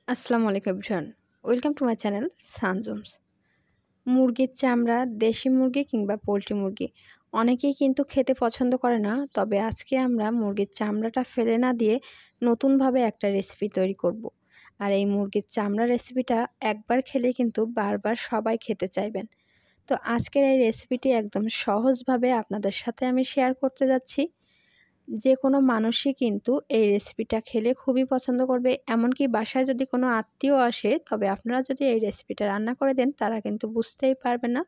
আসসালামু আলাইকুম everyone. Welcome to my channel Sanjums. মুরগির চামড়া, দেশি মুরগি কিংবা পোল্ট্রি মুরগি অনেকেই কিন্তু খেতে পছন্দ করে না। তবে আজকে আমরা মুরগির চামড়াটা ফেলে না দিয়ে নতুনভাবে একটা রেসিপি তৈরি করব। আর এই মুরগির চামড়া রেসিপিটা একবার খেলেই কিন্তু বারবার সবাই খেতে চাইবেন। তো আজকের এই রেসিপিটি একদম সহজভাবে আপনাদের সাথে আমি শেয়ার করতে যাচ্ছি। যেকোনো মানুষই কিন্তু এই রেসিপিটা খেলে খুবই পছন্দ করবে। এমনকি বাসায় যদি কোনো আত্মীয় আসে, তবে আপনারা যদি এই রেসিপিটা রান্না করে দেন, তারা কিন্তু বুঝতেই পারবে না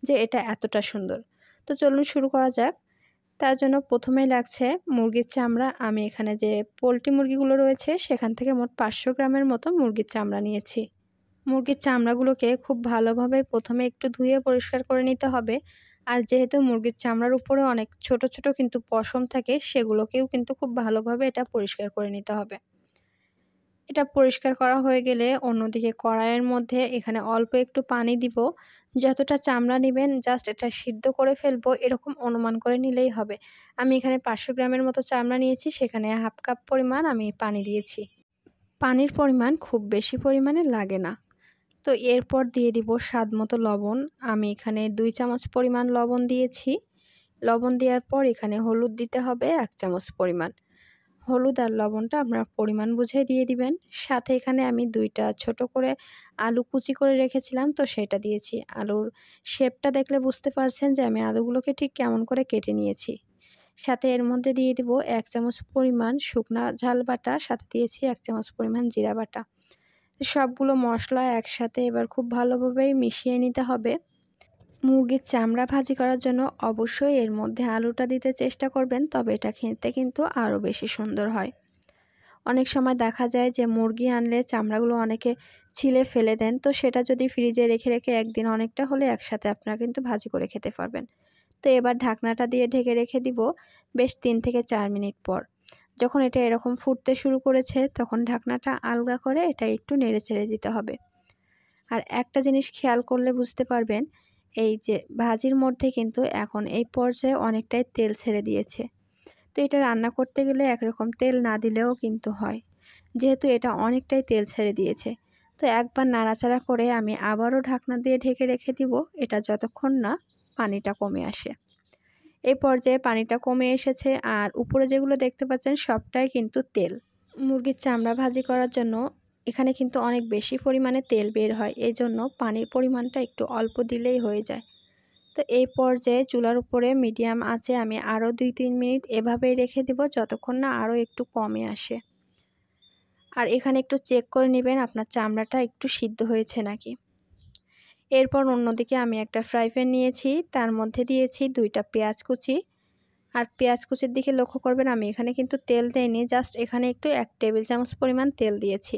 যে এটা এতটা সুন্দর। তো চলুন শুরু করা যাক। তার জন্য প্রথমেই লাগছে মুরগির চামড়া। আমি এখানে যে পোল্ট্রি মুরগিগুলো রয়েছে, সেখান থেকে মোট ৫০০ গ্রামের মতো মুরগির চামড়া নিয়েছি। মুরগির চামড়াগুলোকে খুব ভালোভাবে প্রথমে একটু ধুয়ে পরিষ্কার করে নিতে হবে। আর যেহেতু মুরগির চামড়ার উপরে অনেক ছোট, ছোট কিন্তু পশম থাকে, সেগুলোকেও কিন্তু খুব ভালোভাবে এটা পরিষ্কার করে নিতে হবে। এটা পরিষ্কার করা হয়ে গেলে অন্যদিকে কড়াইয়ের মধ্যে এখানে অল্প একটু পানি দিব। যতটা চামড়া নিবেন জাস্ট এটা সিদ্ধ করে ফেলবো এরকম অনুমান করে নিলেই হবে। আমি এখানে ৫০০ গ্রামের মতো চামড়া নিয়েছি, সেখানে 1/2 কাপ পরিমাণ আমি পানি দিয়েছি। পানির পরিমাণ খুব বেশি পরিমাণে লাগে না। তো এরপর দিয়ে দিব স্বাদমতো লবণ। আমি এখানে ২ চামচ পরিমাণ লবণ দিয়েছি। লবণ দেওয়ার পর এখানে হলুদ দিতে হবে ১ চামচ পরিমাণ। হলুদ আর লবণটা আপনারা পরিমাণ বুঝে দিয়ে দিবেন। সাথে এখানে আমি ২ টা ছোট করে আলু কুচি করে রেখেছিলাম, তো সেটা দিয়েছি। আলুর শেপটা দেখলে বুঝতে পারছেন যে আমি আলুগুলোকে ঠিক কেমন করে কেটে নিয়েছি। সাথে এর মধ্যে দিয়ে দিব ১ চামচ পরিমাণ শুকনা ঝাল বাটা, সাথে দিয়েছি ১ চামচ পরিমাণ জিরা বাটা। সবগুলো মশলা একসাথে এবার খুব ভালোভাবে মিশিয়ে নিতে হবে। মুরগির চামড়া ভাজি করার জন্য অবশ্যই এর মধ্যে আলুটা দিতে চেষ্টা করবেন, তবে এটা খেতে কিন্তু আরও বেশি সুন্দর হয়। অনেক সময় দেখা যায় যে মুরগি আনলে চামড়াগুলো অনেকে ছিলে ফেলে দেন, তো সেটা যদি ফ্রিজে রেখে রেখে একদিন অনেকটা হলে একসাথে আপনারা কিন্তু ভাজি করে খেতে পারবেন। তো এবার ঢাকনাটা দিয়ে ঢেকে রেখে দিব বেশ ৩ থেকে ৪ মিনিট পর। যখন এটা এরকম ফুটতে শুরু করেছে, তখন ঢাকনাটা আলগা করে এটা একটু নেড়েচেড়ে দিতে হবে। আর একটা জিনিস খেয়াল করলে বুঝতে পারবেন, এই যে ভাজির মধ্যে কিন্তু এখন এই পর্যায়ে অনেকটাই তেল ছেড়ে দিয়েছে। তো এটা রান্না করতে গেলে একরকম তেল না দিলেও কিন্তু হয়। যেহেতু এটা অনেকটাই তেল ছেড়ে দিয়েছে, তো একবার নাড়াচাড়া করে আমি আবারও ঢাকনা দিয়ে ঢেকে রেখে দিব, এটা যতক্ষণ না পানিটা কমে আসে। এই পর্যায়ে পানিটা কমে এসেছে আর উপরে যেগুলো দেখতে পাচ্ছেন সবটাই কিন্তু তেল। মুরগির চামড়া ভাজি করার জন্য এখানে কিন্তু অনেক বেশি পরিমাণে তেল বের হয়। এজন্য পানির পরিমাণটা একটু অল্প দিলেই হয়ে যায়। তো এই পর্যায়ে চুলার উপরে মিডিয়াম আঁচে আমি আরও ২-৩ মিনিট এভাবেই রেখে দেব, যতক্ষণ না আরও একটু কমে আসে। আর এখানে একটু চেক করে নেবেন আপনার চামড়াটা একটু সিদ্ধ হয়েছে নাকি। এরপর অন্যদিকে আমি একটা ফ্রাই প্যান নিয়েছি, তার মধ্যে দিয়েছি ২ টা পেঁয়াজ কুচি। আর পেঁয়াজ কুচির দিকে লক্ষ্য করবেন আমি এখানে কিন্তু তেল দেইনি, জাস্ট এখানে একটু ১ টেবিল চামচ পরিমাণ তেল দিয়েছি।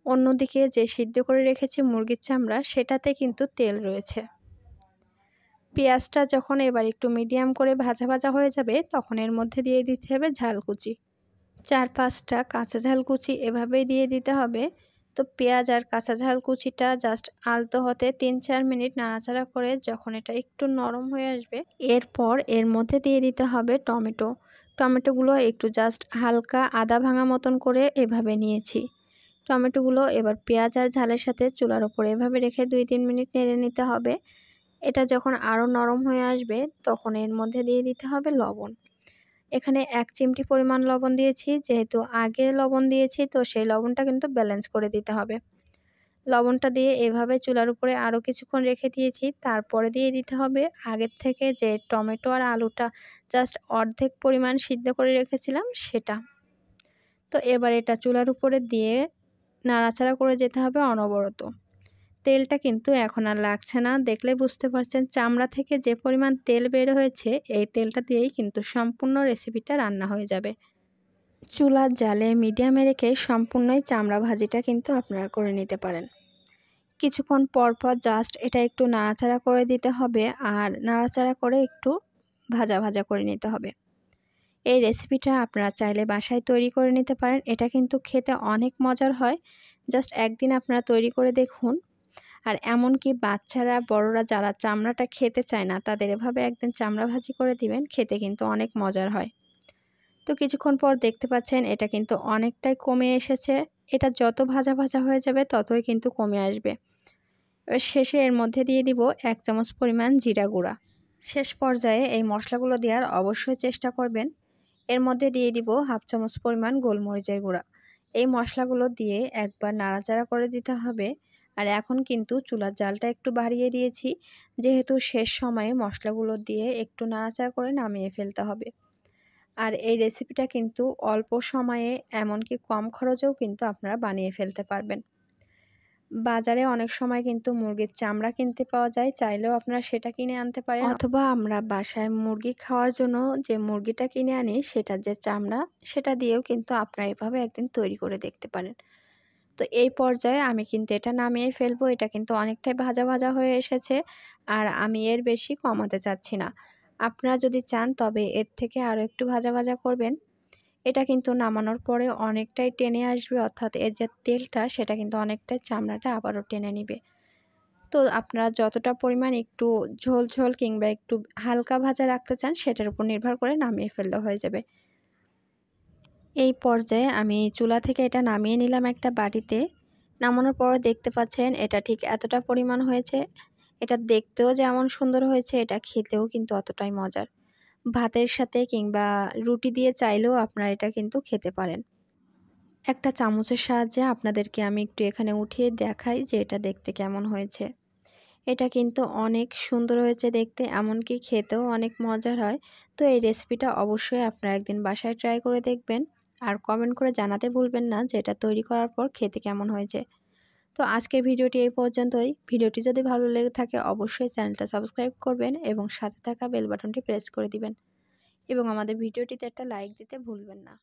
অন্যদিকে যে সিদ্ধ করে রেখেছি মুরগির চামড়া, সেটাতে কিন্তু তেল রয়েছে। পেঁয়াজটা যখন এবার একটু মিডিয়াম করে ভাজা ভাজা হয়ে যাবে, তখন এর মধ্যে দিয়ে দিতে হবে ঝাল কুচি। ৪-৫টা কাঁচা ঝাল কুচি এভাবেই দিয়ে দিতে হবে। তো পেঁয়াজ আর কাঁচা ঝাল কুচিটা জাস্ট আলতো হতে ৩-৪ মিনিট নাড়াচাড়া করে যখন এটা একটু নরম হয়ে আসবে, এরপর এর মধ্যে দিয়ে দিতে হবে টমেটো। টমেটোগুলো একটু জাস্ট হালকা আদা ভাঙা মতন করে এভাবে নিয়েছি। টমেটোগুলো এবার পেঁয়াজ আর ঝালের সাথে চুলার ওপর এভাবে রেখে ২-৩ মিনিট নেড়ে নিতে হবে। এটা যখন আরও নরম হয়ে আসবে, তখন এর মধ্যে দিয়ে দিতে হবে লবণ। এখানে ১ চিমটি পরিমাণ লবণ দিয়েছি। যেহেতু আগে লবণ দিয়েছি, তো সেই লবণটা কিন্তু ব্যালেন্স করে দিতে হবে। লবণটা দিয়ে এভাবে চুলার উপরে আরও কিছুক্ষণ রেখে দিয়েছি। তারপরে দিয়ে দিতে হবে আগের থেকে যে টমেটো আর আলুটা জাস্ট অর্ধেক পরিমাণ সিদ্ধ করে রেখেছিলাম সেটা। তো এবার এটা চুলার উপরে দিয়ে নাড়াচাড়া করে যেতে হবে অনবরত। তেলটা কিন্তু এখন আর লাগছে না। দেখলে বুঝতে পারছেন চামড়া থেকে যে পরিমাণ তেল বের হয়েছে, এই তেলটা দিয়েই কিন্তু সম্পূর্ণ রেসিপিটা রান্না হয়ে যাবে। চুলার জালে মিডিয়ামে রেখে সম্পূর্ণই চামড়া ভাজিটা কিন্তু আপনারা করে নিতে পারেন। কিছুক্ষণ পর পর জাস্ট এটা একটু নাড়াচাড়া করে দিতে হবে আর নাড়াচাড়া করে একটু ভাজা ভাজা করে নিতে হবে। এই রেসিপিটা আপনারা চাইলে বাসায় তৈরি করে নিতে পারেন। এটা কিন্তু খেতে অনেক মজার হয়। জাস্ট একদিন আপনারা তৈরি করে দেখুন। আর এমনকি বাচ্চারা, বড়রা যারা চামড়াটা খেতে চায় না, তাদের এভাবে একদিন চামড়া ভাজি করে দিবেন, খেতে কিন্তু অনেক মজার হয়। তো কিছুক্ষণ পর দেখতে পাচ্ছেন এটা কিন্তু অনেকটাই কমে এসেছে। এটা যত ভাজা ভাজা হয়ে যাবে ততই কিন্তু কমে আসবে। এবার শেষে এর মধ্যে দিয়ে দিব 1 চামচ পরিমাণ জিরা গুঁড়া। শেষ পর্যায়ে এই মশলাগুলো দেওয়ার অবশ্যই চেষ্টা করবেন। এর মধ্যে দিয়ে দিব 1/2 চামচ পরিমাণ গোলমরিচের গুঁড়া। এই মশলাগুলো দিয়ে একবার নাড়াচাড়া করে দিতে হবে। আর এখন কিন্তু চুলার জালটা একটু বাড়িয়ে দিয়েছি, যেহেতু শেষ সময়ে মশলাগুলো দিয়ে একটু নাড়াচাড়া করে নামিয়ে ফেলতে হবে। আর এই রেসিপিটা কিন্তু অল্প সময়ে এমনকি কম খরচেও কিন্তু আপনারা বানিয়ে ফেলতে পারবেন। বাজারে অনেক সময় কিন্তু মুরগির চামড়া কিনতে পাওয়া যায়, চাইলেও আপনারা সেটা কিনে আনতে পারেন, অথবা আমরা বাসায় মুরগি খাওয়ার জন্য যে মুরগিটা কিনে আনি সেটার যে চামড়া সেটা দিয়েও কিন্তু আপনারা এভাবে একদিন তৈরি করে দেখতে পারেন। তো এই পর্যায়ে আমি কিন্তু এটা নামিয়ে ফেলবো। এটা কিন্তু অনেকটাই ভাজা ভাজা হয়ে এসেছে, আর আমি এর বেশি কমাতে চাচ্ছি না। আপনারা যদি চান তবে এর থেকে আরও একটু ভাজা ভাজা করবেন। এটা কিন্তু নামানোর পরে অনেকটাই টেনে আসবে, অর্থাৎ এর যে তেলটা সেটা কিন্তু অনেকটাই চামড়াটা আবারও টেনে নিবে। তো আপনারা যতটা পরিমাণ একটু ঝোল ঝোল কিংবা একটু হালকা ভাজা রাখতে চান সেটার উপর নির্ভর করে নামিয়ে ফেললে হয়ে যাবে। এই পর্যায়ে আমি চুলা থেকে এটা নামিয়ে নিলাম একটা বাটিতে। নামানোর পর দেখতে পাচ্ছেন এটা ঠিক এতটা পরিমাণ হয়েছে। এটা দেখতেও যেমন সুন্দর হয়েছে, এটা খেতেও কিন্তু অতটাই মজার। ভাতের সাথে কিংবা রুটি দিয়ে চাইলেও আপনারা এটা কিন্তু খেতে পারেন। একটা চামচের সাহায্যে আপনাদেরকে আমি একটু এখানে উঠিয়ে দেখাই যে এটা দেখতে কেমন হয়েছে। এটা কিন্তু অনেক সুন্দর হয়েছে দেখতে, এমনকি খেতেও অনেক মজার হয়। তো এই রেসিপিটা অবশ্যই আপনারা একদিন বাসায় ট্রাই করে দেখবেন। আর কমেন্ট করে জানাতে ভুলবেন না যে এটা তৈরি করার পর খেতে কেমন হয়েছে। তো আজকের ভিডিওটি এই পর্যন্তই। ভিডিওটি যদি ভালো লেগে থাকে অবশ্যই চ্যানেলটা সাবস্ক্রাইব করবেন এবং সাথে থাকা বেল বাটনটি প্রেস করে দিবেন। এবং আমাদের ভিডিওটিতে একটা লাইক দিতে ভুলবেন না।